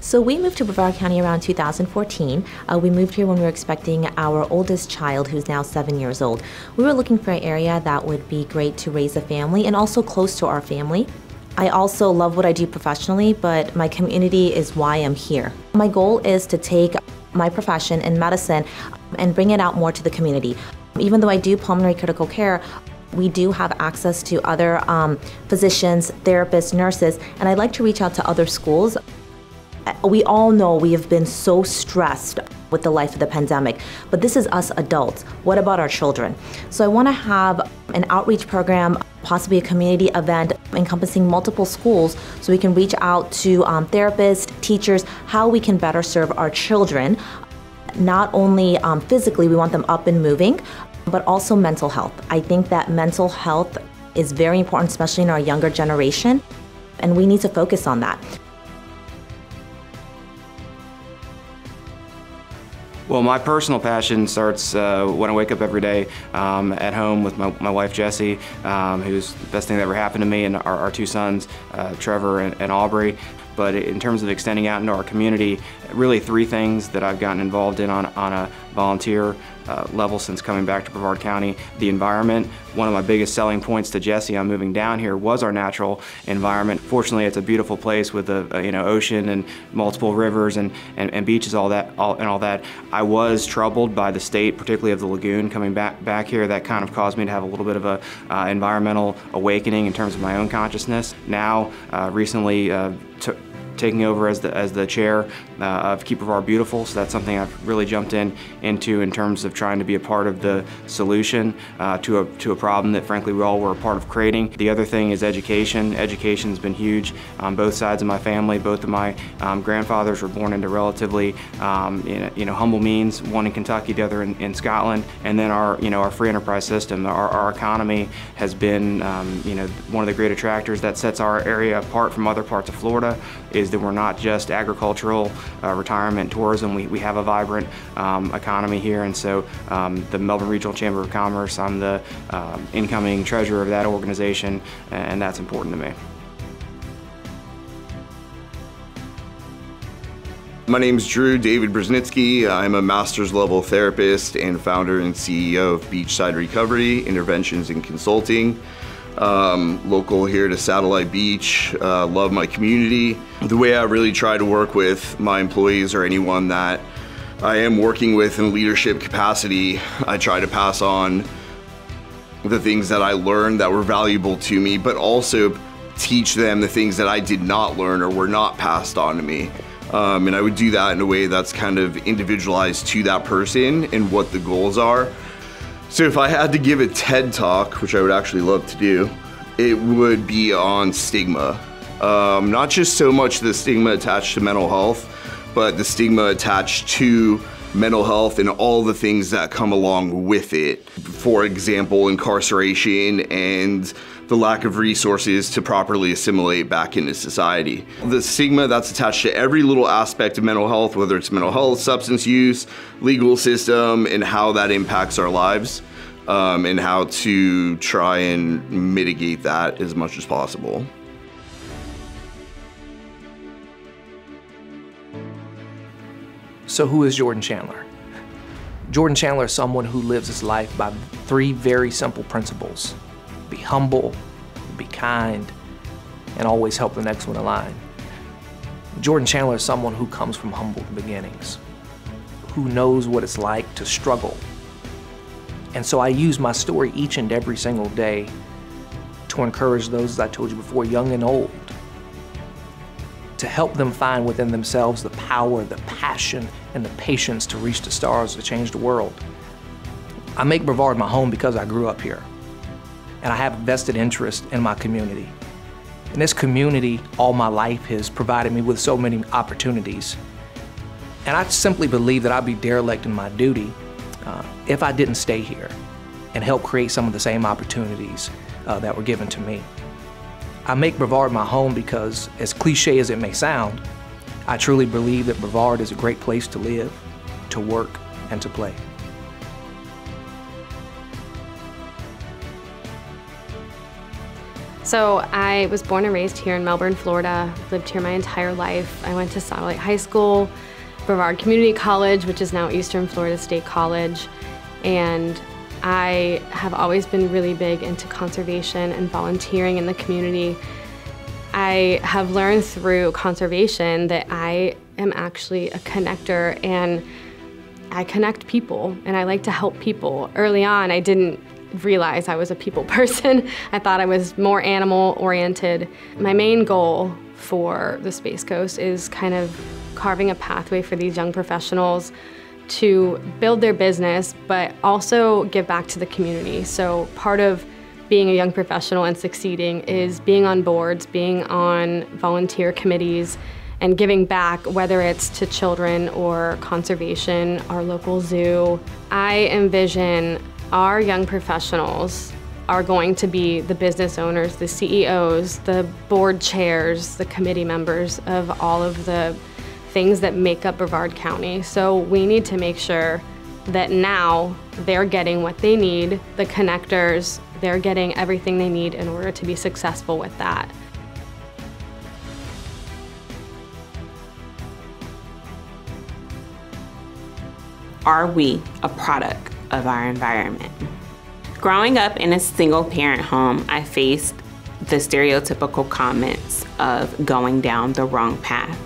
So we moved to Brevard County around 2014. We moved here when we were expecting our oldest child, who's now 7 years old. We were looking for an area that would be great to raise a family and also close to our family. I also love what I do professionally, but my community is why I'm here. My goal is to take my profession in medicine and bring it out more to the community. Even though I do pulmonary critical care, we do have access to other physicians, therapists, nurses, and I'd like to reach out to other schools. We all know we have been so stressed with the life of the pandemic, but this is us adults. What about our children? So I want to have an outreach program, possibly a community event encompassing multiple schools so we can reach out to therapists, teachers, how we can better serve our children. Not only physically, we want them up and moving, but also mental health. I think that mental health is very important, especially in our younger generation, and we need to focus on that. Well, my personal passion starts when I wake up every day at home with my wife, Jessie, who's the best thing that ever happened to me, and our two sons, Trevor and Aubrey. But in terms of extending out into our community, really three things that I've gotten involved in on a volunteer level since coming back to Brevard County. The environment. One of my biggest selling points to Jessie on moving down here was our natural environment. Fortunately, it's a beautiful place with the ocean and multiple rivers and beaches, all that. I was troubled by the state, particularly of the lagoon, coming back here. That kind of caused me to have a little bit of a environmental awakening in terms of my own consciousness. Now, recently, taking over as the chair of Keep Brevard Beautiful, so that's something I've really jumped into in terms of trying to be a part of the solution to a problem that frankly we all were a part of creating. The other thing is education. Education's been huge on both sides of my family. Both of my grandfathers were born into relatively humble means, one in Kentucky, the other in Scotland, and then our free enterprise system. Our economy has been one of the great attractors that sets our area apart from other parts of Florida, is that we're not just agricultural, retirement, tourism. We have a vibrant economy here, and so the Melbourne Regional Chamber of Commerce, I'm the incoming treasurer of that organization, and that's important to me. My name is Drew David Brzezinski. I'm a master's level therapist and founder and CEO of Beachside Recovery, Interventions and Consulting. Local here to Satellite Beach, love my community. The way I really try to work with my employees or anyone that I am working with in leadership capacity, I try to pass on the things that I learned that were valuable to me, but also teach them the things that I did not learn or were not passed on to me. And I would do that in a way that's kind of individualized to that person and what the goals are. So if I had to give a TED Talk, which I would actually love to do, it would be on stigma. Not just so much the stigma attached to mental health, but the stigma attached to mental health and all the things that come along with it. For example, incarceration and the lack of resources to properly assimilate back into society. The stigma that's attached to every little aspect of mental health, whether it's mental health, substance use, legal system, and how that impacts our lives, and how to try and mitigate that as much as possible. So who is Jordan Chandler? Jordan Chandler is someone who lives his life by three very simple principles. Be humble, be kind, and always help the next one in line. Jordan Chandler is someone who comes from humble beginnings, who knows what it's like to struggle. And so I use my story each and every single day to encourage those, as I told you before, young and old, to help them find within themselves the power, the passion, and the patience to reach the stars to change the world. I make Brevard my home because I grew up here, and I have a vested interest in my community. And this community, all my life, has provided me with so many opportunities. And I simply believe that I'd be derelict in my duty if I didn't stay here and help create some of the same opportunities that were given to me. I make Brevard my home because, as cliche as it may sound, I truly believe that Brevard is a great place to live, to work, and to play. So I was born and raised here in Melbourne, Florida, lived here my entire life. I went to Satellite High School, Brevard Community College, which is now Eastern Florida State College, and I have always been really big into conservation and volunteering in the community. I have learned through conservation that I am actually a connector, and I connect people and I like to help people. Early on, I didn't realize I was a people person. I thought I was more animal oriented. My main goal for the Space Coast is kind of carving a pathway for these young professionals to build their business, but also give back to the community. So part of being a young professional and succeeding is being on boards, being on volunteer committees, and giving back, whether it's to children or conservation, our local zoo. I envision our young professionals are going to be the business owners, the CEOs, the board chairs, the committee members of all of the things that make up Brevard County. So we need to make sure that now they're getting what they need, the connectors, they're getting everything they need in order to be successful with that. Are we a product of our environment? Growing up in a single-parent home, I faced the stereotypical comments of going down the wrong path.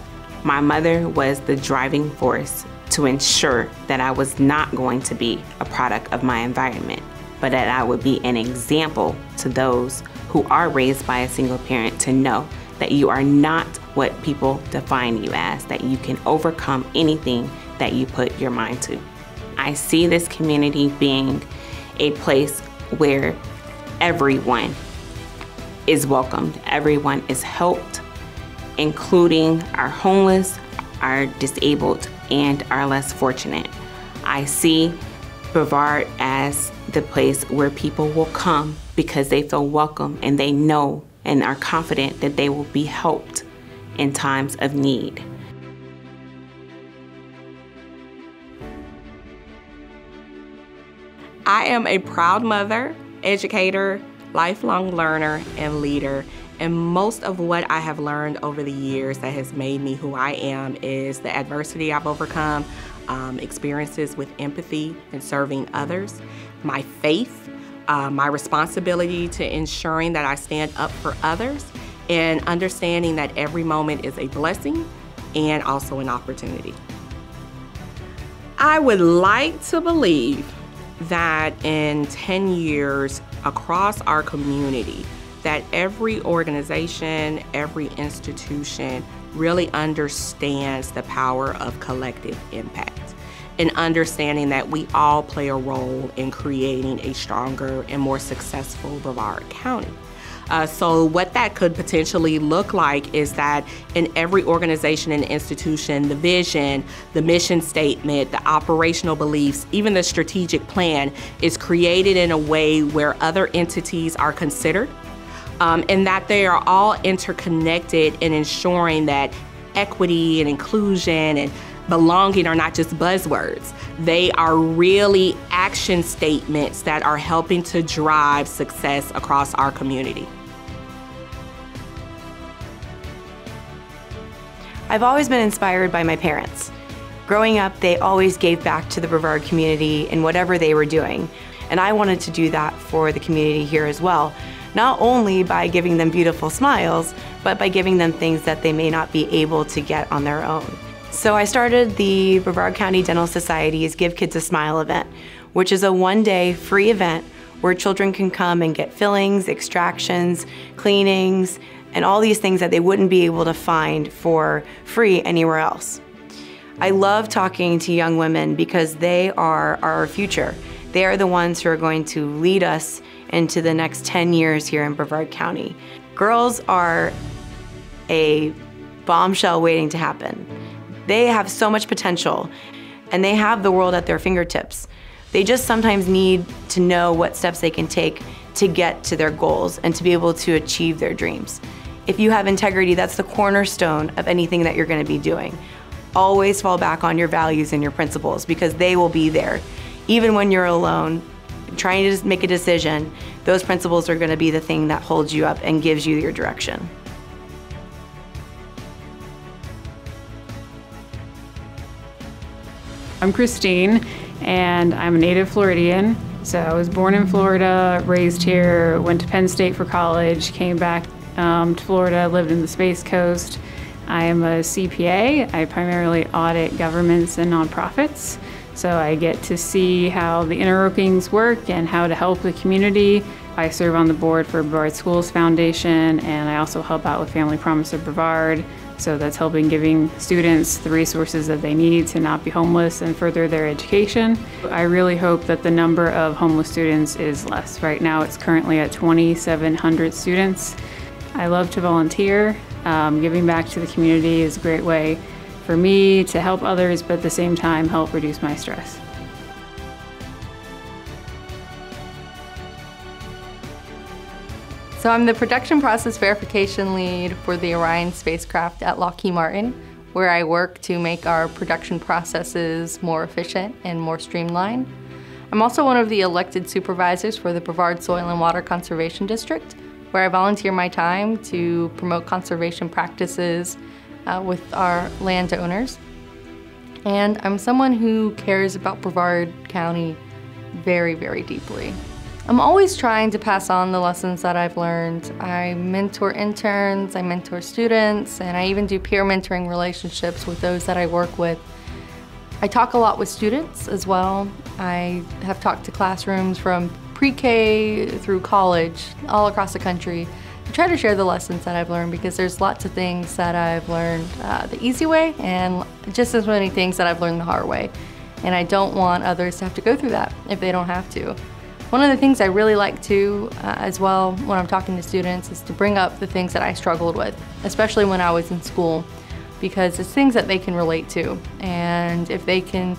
My mother was the driving force to ensure that I was not going to be a product of my environment, but that I would be an example to those who are raised by a single parent to know that you are not what people define you as, that you can overcome anything that you put your mind to. I see this community being a place where everyone is welcomed, everyone is helped, including our homeless, our disabled, and our less fortunate. I see Brevard as the place where people will come because they feel welcome and they know and are confident that they will be helped in times of need. I am a proud mother, educator, lifelong learner, and leader. And most of what I have learned over the years that has made me who I am is the adversity I've overcome, experiences with empathy and serving others, my faith, my responsibility to ensuring that I stand up for others, and understanding that every moment is a blessing and also an opportunity. I would like to believe that in 10 years across our community, that every organization, every institution really understands the power of collective impact and understanding that we all play a role in creating a stronger and more successful Brevard County. So what that could potentially look like is that in every organization and institution, the vision, the mission statement, the operational beliefs, even the strategic plan is created in a way where other entities are considered, and that they are all interconnected in ensuring that equity and inclusion and belonging are not just buzzwords. They are really action statements that are helping to drive success across our community. I've always been inspired by my parents. Growing up, they always gave back to the Brevard community in whatever they were doing. And I wanted to do that for the community here as well. Not only by giving them beautiful smiles, but by giving them things that they may not be able to get on their own. So I started the Brevard County Dental Society's Give Kids a Smile event, which is a one-day free event where children can come and get fillings, extractions, cleanings, and all these things that they wouldn't be able to find for free anywhere else. I love talking to young women because they are our future. They are the ones who are going to lead us into the next 10 years here in Brevard County. Girls are a bombshell waiting to happen. They have so much potential and they have the world at their fingertips. They just sometimes need to know what steps they can take to get to their goals and to be able to achieve their dreams. If you have integrity, that's the cornerstone of anything that you're going to be doing. Always fall back on your values and your principles because they will be there. Even when you're alone, trying to make a decision, those principles are going to be the thing that holds you up and gives you your direction. I'm Christine, and I'm a native Floridian. So I was born in Florida, raised here, went to Penn State for college, came back to Florida, lived in the Space Coast. I am a CPA. I primarily audit governments and nonprofits. So I get to see how the inner workings work and how to help the community. I serve on the board for Brevard Schools Foundation, and I also help out with Family Promise of Brevard. So that's helping giving students the resources that they need to not be homeless and further their education. I really hope that the number of homeless students is less. Right now it's currently at 2,700 students. I love to volunteer. Giving back to the community is a great way for me to help others, but at the same time help reduce my stress. So I'm the production process verification lead for the Orion spacecraft at Lockheed Martin, where I work to make our production processes more efficient and more streamlined. I'm also one of the elected supervisors for the Brevard Soil and Water Conservation District, where I volunteer my time to promote conservation practices with our landowners. And I'm someone who cares about Brevard County very, very deeply. I'm always trying to pass on the lessons that I've learned. I mentor interns, I mentor students, and I even do peer mentoring relationships with those that I work with. I talk a lot with students as well. I have talked to classrooms from pre-K through college, all across the country. I try to share the lessons that I've learned because there's lots of things that I've learned the easy way and just as many things that I've learned the hard way. And I don't want others to have to go through that if they don't have to. One of the things I really like to, as well, when I'm talking to students, is to bring up the things that I struggled with, especially when I was in school, because it's things that they can relate to. And if they can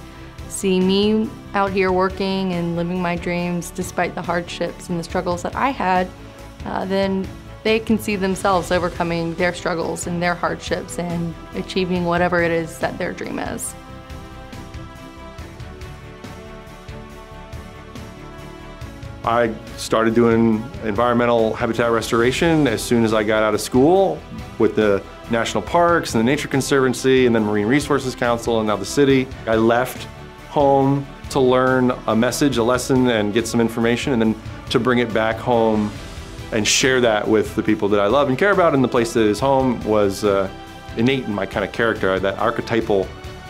see me out here working and living my dreams despite the hardships and the struggles that I had, then they can see themselves overcoming their struggles and their hardships and achieving whatever it is that their dream is. I started doing environmental habitat restoration as soon as I got out of school with the National Parks and the Nature Conservancy and then Marine Resources Council and now the city. I left home to learn a message, a lesson, and get some information, and then to bring it back home and share that with the people that I love and care about. And the place that is home was innate in my kind of character. That archetypal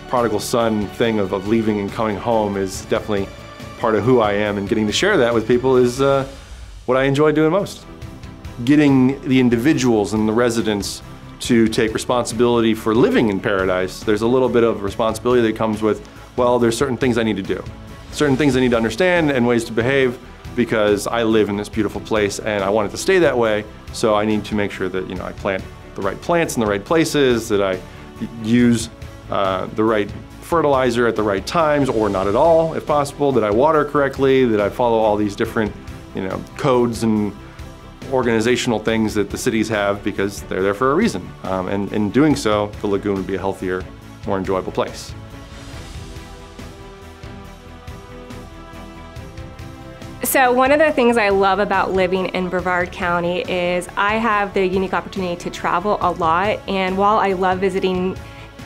prodigal son thing of leaving and coming home is definitely part of who I am, and getting to share that with people is what I enjoy doing most. Getting the individuals and the residents to take responsibility for living in paradise, there's a little bit of responsibility that comes with, well, there's certain things I need to do. Certain things I need to understand and ways to behave because I live in this beautiful place and I want it to stay that way, so I need to make sure that I plant the right plants in the right places, that I use the right fertilizer at the right times, or not at all if possible, that I water correctly, that I follow all these different codes and organizational things that the cities have because they're there for a reason. And in doing so, the lagoon would be a healthier, more enjoyable place. So one of the things I love about living in Brevard County is I have the unique opportunity to travel a lot, and while I love visiting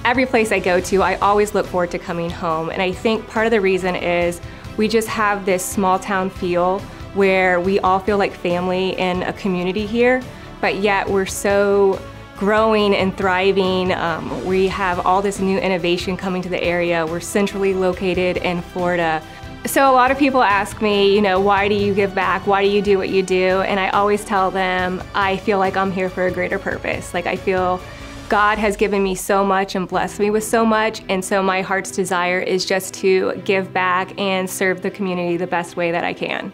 every place I go to, I always look forward to coming home. And I think part of the reason is we just have this small town feel where we all feel like family in a community here, but yet we're so growing and thriving. We have all this new innovation coming to the area. We're centrally located in Florida. So a lot of people ask me, why do you give back? Why do you do what you do? And I always tell them, I feel like I'm here for a greater purpose. Like I feel God has given me so much and blessed me with so much, and so my heart's desire is just to give back and serve the community the best way that I can.